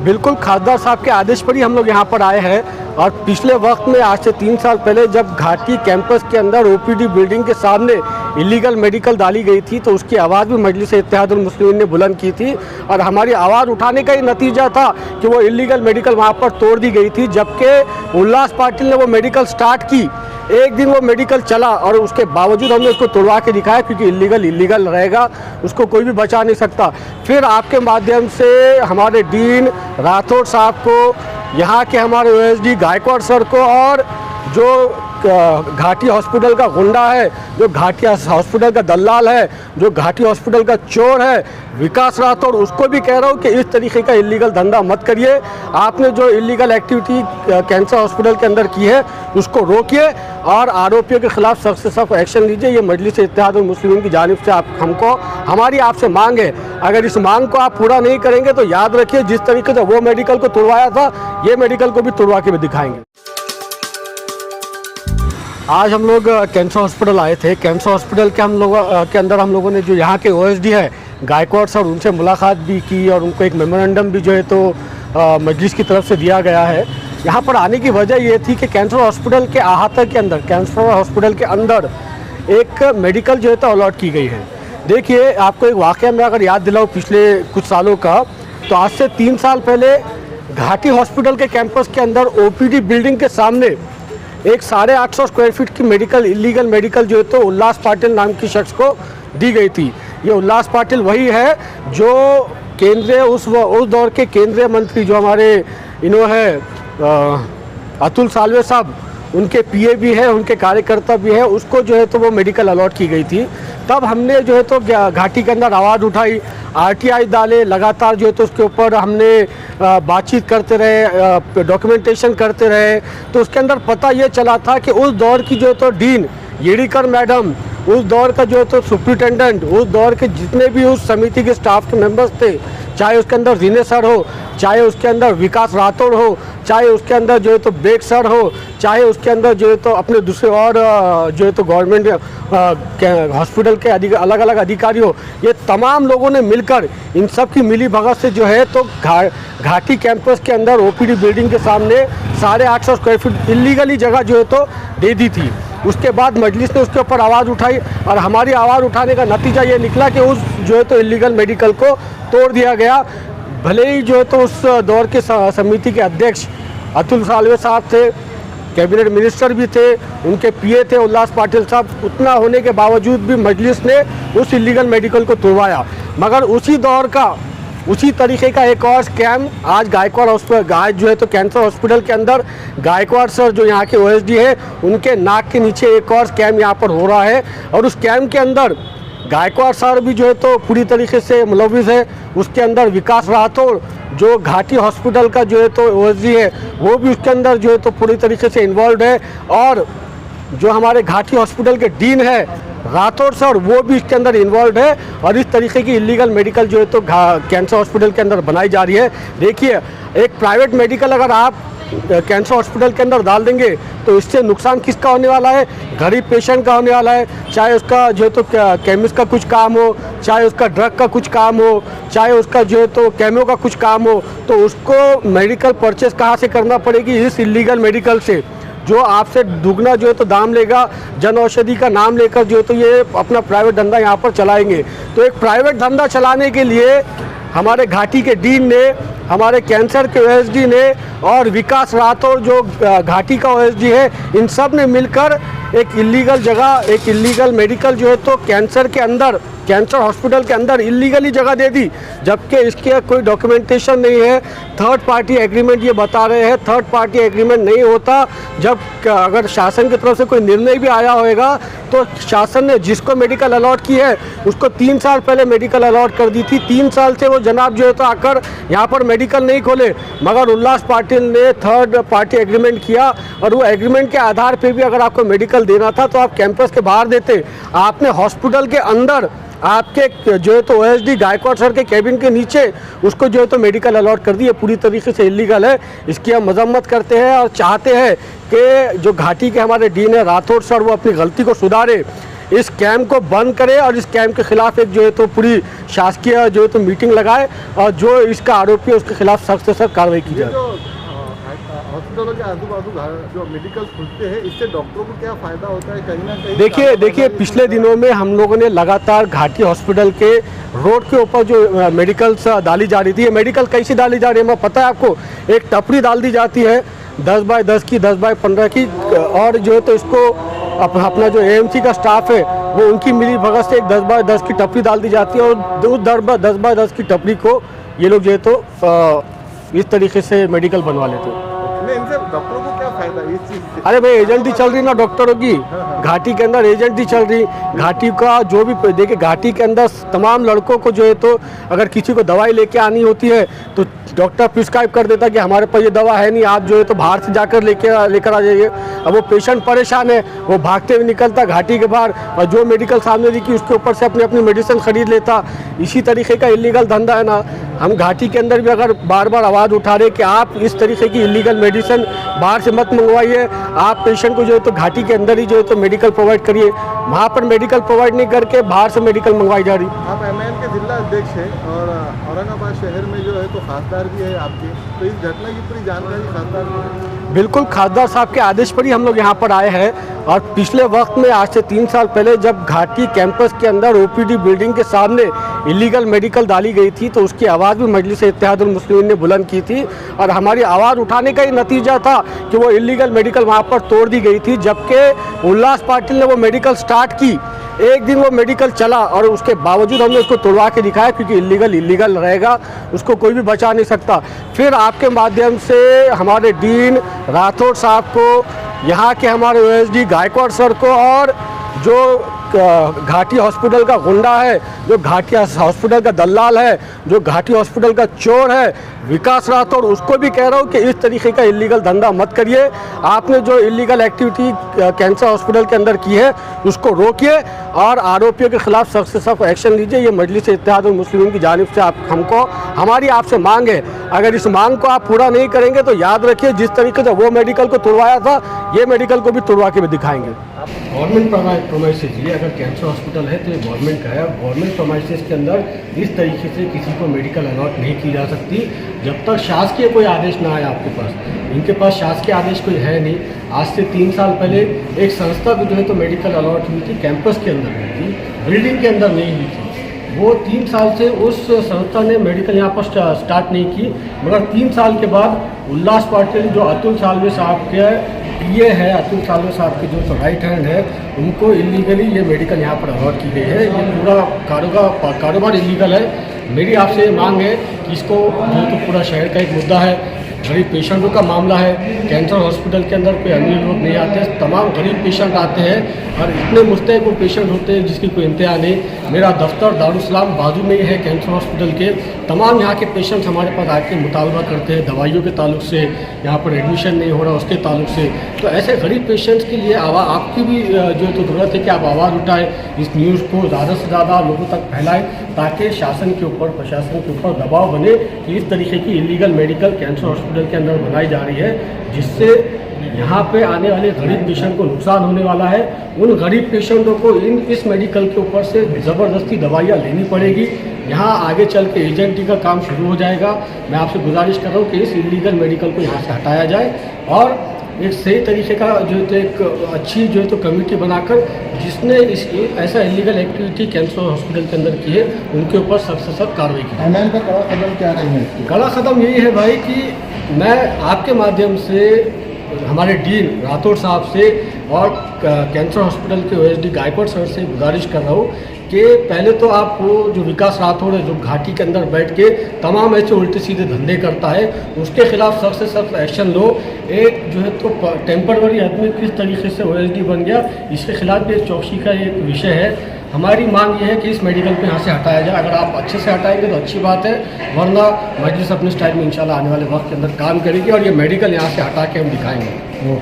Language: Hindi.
बिल्कुल खासदार साहब के आदेश पर ही हम लोग यहाँ पर आए हैं। और पिछले वक्त में आज से 3 साल पहले जब घाटी कैंपस के अंदर ओपीडी बिल्डिंग के सामने इलीगल मेडिकल डाली गई थी तो उसकी आवाज़ भी मजलिस इत्तेहादुल मुस्लिमीन ने बुलंद की थी। और हमारी आवाज़ उठाने का ही नतीजा था कि वो इलीगल मेडिकल वहाँ पर तोड़ दी गई थी। जबकि उल्लास पाटिल ने वो मेडिकल स्टार्ट की, एक दिन वो मेडिकल चला और उसके बावजूद हमने उसको तोड़वा के दिखाया, क्योंकि इलीगल रहेगा, उसको कोई भी बचा नहीं सकता। फिर आपके माध्यम से हमारे डीन राठौड़ साहब को, यहाँ के हमारे ओएसडी गायकवाड़ सर को, और जो घाटी हॉस्पिटल का गुंडा है, जो घाटी हॉस्पिटल का दलाल है, जो घाटी हॉस्पिटल का चोर है विकास राठौड़, उसको भी कह रहा हूँ कि इस तरीके का इलीगल धंधा मत करिए। आपने जो इलीगल एक्टिविटी कैंसर हॉस्पिटल के अंदर की है उसको रोकिए और आरोपियों के खिलाफ सख्त से सख्त एक्शन लीजिए। ये मजलिस इत्तेहादुल मुस्लिमीन की जानिब से हमारी आपसे मांग है। अगर इस मांग को आप पूरा नहीं करेंगे तो याद रखिए, जिस तरीके से वो मेडिकल को तोड़वाया था, ये मेडिकल को भी तोड़वा के भी दिखाएंगे। आज हम लोग कैंसर हॉस्पिटल आए थे। कैंसर हॉस्पिटल के अंदर हम लोगों ने जो यहाँ के ओएसडी है गायकवाड़ सर, उनसे मुलाकात भी की और उनको एक मेमोरेंडम भी जो है तो मजलिस की तरफ से दिया गया है। यहाँ पर आने की वजह ये थी कि कैंसर हॉस्पिटल के अहाते के अंदर, कैंसर हॉस्पिटल के अंदर एक मेडिकल जो है तो अलॉट की गई है। देखिए, आपको एक वाक़या मैं अगर याद दिलाऊँ पिछले कुछ सालों का, तो आज से 3 साल पहले घाटी हॉस्पिटल के कैंपस के अंदर ओपीडी बिल्डिंग के सामने एक 850 स्क्वायर फीट की इलीगल मेडिकल जो है तो उल्लास पाटिल नाम की शख्स को दी गई थी। ये उल्लास पाटिल वही है जो उस दौर के केंद्रीय मंत्री जो हमारे अतुल सालवे साहब, उनके पीए भी है, उनके कार्यकर्ता भी है, उसको जो है तो वो मेडिकल अलॉट की गई थी। तब हमने जो है तो घाटी के अंदर आवाज़ उठाई, आरटीआई डाले, लगातार जो है तो उसके ऊपर हमने बातचीत करते रहे, डॉक्यूमेंटेशन करते रहे। तो उसके अंदर पता ये चला था कि उस दौर की जो है तो डीन येड़ीकर मैडम, उस दौर का जो है तो सुप्रिटेंडेंट, उस दौर के जितने भी उस समिति के स्टाफ के मेंबर्स थे, चाहे उसके अंदर जीने सर हो, चाहे उसके अंदर विकास राठौड़ हो, चाहे उसके अंदर जो है तो बेग सर हो, चाहे उसके अंदर जो है तो अपने दूसरे और जो है तो गवर्नमेंट हॉस्पिटल के अलग अलग अधिकारी हो, ये तमाम लोगों ने मिलकर इन सब की मिली भगत से जो है तो घाटी कैंपस के अंदर ओपीडी बिल्डिंग के सामने 850 स्क्वायर फीट इलीगली जगह जो है तो दे दी थी। उसके बाद मजलिस ने उसके ऊपर आवाज़ उठाई और हमारी आवाज़ उठाने का नतीजा ये निकला कि उस जो है तो इलीगल मेडिकल को तोड़ दिया गया। भले ही जो है तो उस दौर के समिति के अध्यक्ष अतुल सालवे साहब थे, कैबिनेट मिनिस्टर भी थे, उनके पीए थे उल्लास पाटिल साहब, उतना होने के बावजूद भी मजलिस ने उस इलीगल मेडिकल को तोड़वाया। मगर उसी दौर का, उसी तरीके का एक और स्कैम आज गायकवाड़ हॉस्पिटल, आज जो है तो कैंसर हॉस्पिटल के अंदर गायकवाड़ सर जो यहाँ के ओएसडी है, उनके नाक के नीचे एक और स्कैम यहाँ पर हो रहा है। और उस स्कैम के अंदर गायकवाड़ सर भी जो है तो पूरी तरीके से मुलविस है। उसके अंदर विकास राठौड़ जो घाटी हॉस्पिटल का जो है तो ओएसडी है, वो भी उसके अंदर जो है तो पूरी तरीके से इन्वॉल्व है। और जो हमारे घाटी हॉस्पिटल के डीन है राठौड़ सर, वो भी इसके अंदर इन्वॉल्व है। और इस तरीके की इलीगल मेडिकल जो है तो कैंसर हॉस्पिटल के अंदर बनाई जा रही है। देखिए, एक प्राइवेट मेडिकल अगर आप कैंसर हॉस्पिटल के अंदर डाल देंगे तो इससे नुकसान किसका होने वाला है? गरीब पेशेंट का होने वाला है। चाहे उसका जो है तो केमिस्ट का कुछ काम हो, चाहे उसका ड्रग का कुछ काम हो, चाहे उसका जो है तो केमो का कुछ काम हो, तो उसको मेडिकल परचेस कहाँ से करना पड़ेगी? इस इलीगल मेडिकल से, जो आपसे दुगना जो है तो दाम लेगा, जन औषधि का नाम लेकर जो है तो ये अपना प्राइवेट धंधा यहाँ पर चलाएंगे। तो एक प्राइवेट धंधा चलाने के लिए हमारे घाटी के डीन ने, हमारे कैंसर के ओएसडी ने और विकास राठौड़ जो घाटी का ओएसडी है, इन सब ने मिलकर एक इलीगल जगह, एक इलीगल मेडिकल जो है तो कैंसर के अंदर, कैंसर हॉस्पिटल के अंदर इलीगली जगह दे दी, जबकि इसके कोई डॉक्यूमेंटेशन नहीं है। थर्ड पार्टी एग्रीमेंट ये बता रहे हैं, थर्ड पार्टी एग्रीमेंट नहीं होता। जब अगर शासन की तरफ से कोई निर्णय भी आया होगा तो शासन ने जिसको मेडिकल अलॉट की है उसको 3 साल पहले मेडिकल अलॉट कर दी थी। 3 साल से वो जनाब जो है तो आकर यहाँ पर मेडिकल नहीं खोले, मगर उल्लास पाटिल ने थर्ड पार्टी एग्रीमेंट किया और वो एग्रीमेंट के आधार पर भी अगर आपको मेडिकल देना था तो आप कैंपस के बाहर देते। आपने हॉस्पिटल के अंदर आपके जो है तो ओएसडी गायकवाड़ सर के कैबिन के नीचे उसको जो है तो मेडिकल अलॉट कर दी। ये पूरी तरीके से इलीगल है। इसकी हम मजम्मत करते हैं और चाहते हैं कि जो घाटी के हमारे डीन है राठौड़ सर, वो अपनी गलती को सुधारे। इस कैंप को बंद करे और इस कैंप के खिलाफ एक जो है तो पूरी शासकीय जो है तो मीटिंग लगाए और जो इसका आरोपी है उसके खिलाफ सख्त से सख्त कार्रवाई की जाए। हॉस्पिटलों के आजू बाजू जो मेडिकल खुलते हैं, इससे डॉक्टरों को क्या फ़ायदा होता है? कहीं ना कहीं देखिए पिछले दिनों में हम लोगों ने लगातार घाटी हॉस्पिटल के रोड के ऊपर जो मेडिकल्स डाली जा रही थी, ये मेडिकल कैसी डाली जा रही है हमें पता है आपको। एक टपरी डाल दी जाती है 10 बाय 10 की, 10 बाय 15 की, और जो है तो इसको अपना जो एएमसी का स्टाफ है वो उनकी मिली भगत से एक 10 बाय 10 की टपरी डाल दी जाती है और उस 10 बाय 10 की टपरी को ये लोग जो है तो इस तरीके से मेडिकल बनवा लेते हैं। इनसे डॉक्टरों को क्या फायदा इस चीज़ से? अरे भाई एजेंटी चल रही ना डॉक्टरों की, घाटी के अंदर एजेंटी चल रही। घाटी का जो भी देखिए, घाटी के अंदर तमाम लड़कों को जो है तो अगर किसी को दवाई लेके आनी होती है तो डॉक्टर प्रिस्क्राइब कर देता कि हमारे पास ये दवा है नहीं, आप जो है तो बाहर से जाकर लेकर आ जाइए। अब वो पेशेंट परेशान है, वो भागते हुए निकलता घाटी के बाहर और जो मेडिकल सामने दिखी उसके ऊपर से अपनी मेडिसिन खरीद लेता। इसी तरीके का इलीगल धंधा है ना। हम घाटी के अंदर भी अगर बार बार आवाज़ उठा रहे कि आप इस तरीके की इलीगल मेडिसिन बाहर से मत मंगवाइए, आप पेशेंट को जो है तो घाटी के अंदर ही जो है तो मेडिकल प्रोवाइड करिए। वहाँ पर मेडिकल प्रोवाइड नहीं करके बाहर से मेडिकल मंगवाई जा रही। आप एमआईएम के जिला अध्यक्ष हैं और औरंगाबाद शहर में जो है तो खासदार भी है आपके, तो इस घटना की पूरी जानकारी खासदार को है? बिल्कुल, खासदार साहब के आदेश पर ही हम लोग यहाँ पर आए हैं। और पिछले वक्त में आज से 3 साल पहले जब घाटी कैंपस के अंदर ओपीडी बिल्डिंग के सामने इलीगल मेडिकल डाली गई थी तो उसकी आवाज़ भी मजलिस इत्तेहादुल मुस्लिमीन ने बुलंद की थी और हमारी आवाज़ उठाने का ही नतीजा था कि वो इलीगल मेडिकल वहाँ पर तोड़ दी गई थी। जबकि उल्लास पाटिल ने वो मेडिकल स्टार्ट की, एक दिन वो मेडिकल चला और उसके बावजूद हमने उसको तोड़वा के दिखाया, क्योंकि इलीगल रहेगा, उसको कोई भी बचा नहीं सकता। फिर आपके माध्यम से हमारे डीन राठौड़ साहब को, यहाँ के हमारे ओएसडी गायकवाड़ सर को और जो घाटी हॉस्पिटल का गुंडा है, जो घाटी हॉस्पिटल का दलाल है, जो घाटी हॉस्पिटल का चोर है विकास राठौड़, उसको भी कह रहा हूँ कि इस तरीके का इलीगल धंधा मत करिए। आपने जो इलीगल एक्टिविटी कैंसर हॉस्पिटल के अंदर की है उसको रोकिए और आरोपियों के खिलाफ सख्त से सख्त एक्शन लीजिए। ये मजलिस इत्तेहादुल मुस्लिमीन की जानिब से हमारी आपसे मांग है। अगर इस मांग को आप पूरा नहीं करेंगे तो याद रखिए जिस तरीके से वो मेडिकल को तोड़वाया था, ये मेडिकल को भी तोड़वा के भी दिखाएंगे। गवर्नमेंट प्रोमाइसेस, ये अगर कैंसर हॉस्पिटल है तो ये गवर्नमेंट का है। गवर्नमेंट प्रोमाइसेस के अंदर इस तरीके से किसी को मेडिकल अलॉट नहीं की जा सकती जब तक शासकीय कोई आदेश ना आए आपके पास। इनके पास शासकीय आदेश कोई है नहीं। आज से 3 साल पहले एक संस्था को जो है तो मेडिकल अलॉट हुई थी, कैंपस के अंदर हुई थी, बिल्डिंग के अंदर नहीं हुई थी। वो 3 साल से उस संस्था ने मेडिकल यहाँ पर स्टार्ट नहीं की, मगर 3 साल के बाद उल्लास पाटिल जो अतुल सालवे साहब के ये है, अतुल सालवे साहब के जो राइट हैंड है, उनको इलीगली ये मेडिकल यहाँ पर अलॉट की गई है। ये पूरा कारोबार इलीगल है। मेरी आपसे मांग है कि इसको जो तो पूरा शहर का एक मुद्दा है, गरीब पेशेंटों का मामला है। कैंसर हॉस्पिटल के अंदर कोई अमीर लोग नहीं आते, तमाम गरीब पेशेंट आते हैं और इतने मुस्तैक वो पेशेंट होते हैं जिसकी कोई इंतहा नहीं। मेरा दफ्तर दारुसलाम बाजू में ही है कैंसर हॉस्पिटल के। तमाम यहाँ के पेशेंट्स हमारे पास आके मुतालबा करते हैं दवाइयों के ताल्लुक से, यहाँ पर एडमिशन नहीं हो रहा उसके ताल्लुक से। तो ऐसे गरीब पेशेंट्स के लिए आपकी भी जो है तो ज़रूरत है कि आप आवाज़ उठाएं, इस न्यूज़ को ज़्यादा से ज़्यादा लोगों तक फैलाएं ताकि शासन के ऊपर, प्रशासन के ऊपर दबाव बने कि इस तरीके की इलीगल मेडिकल कैंसर हॉस्पिटल के अंदर बनाई जा रही है, जिससे यहाँ पे आने वाले गरीब पेशेंट को नुकसान होने वाला है। उन गरीब पेशेंटों को इस मेडिकल के ऊपर से ज़बरदस्ती दवाइयाँ लेनी पड़ेगी। यहाँ आगे चल के एजेंटी का काम शुरू हो जाएगा। मैं आपसे गुजारिश कर रहा हूँ कि इस इलीगल मेडिकल को यहाँ से हटाया जाए और एक सही तरीके का जो है तो एक अच्छी जो है तो कमेटी बनाकर जिसने इस ऐसा इलीगल एक्टिविटी कैंसर हॉस्पिटल के अंदर की है उनके ऊपर सख्त से सख्त कार्रवाई की। एमआईएम का कड़ा कदम क्या रहेगा? कड़ा कदम यही है भाई कि मैं आपके माध्यम से हमारे डीन राठौड़ साहब से और कैंसर हॉस्पिटल के ओएसडी गायकवाड़ सर से गुजारिश कर रहा हूँ कि पहले तो आप वो जो विकास राठौड़ है जो घाटी के अंदर बैठ के तमाम ऐसे उल्टे सीधे धंधे करता है उसके खिलाफ सख्त से सख्त एक्शन लो। एक जो है तो टेम्पररी आदमी किस तरीके से ओएसडी बन गया, इसके खिलाफ भी एक चौकसी का एक विषय है। हमारी मांग ये है कि इस मेडिकल को यहाँ से हटाया जाए। अगर आप अच्छे से हटाएंगे तो अच्छी बात है, वरना मजलिस अपने स्टाइल में इंशाल्लाह आने वाले वक्त के अंदर काम करेगी और ये मेडिकल यहाँ से हटा के हम दिखाएंगे।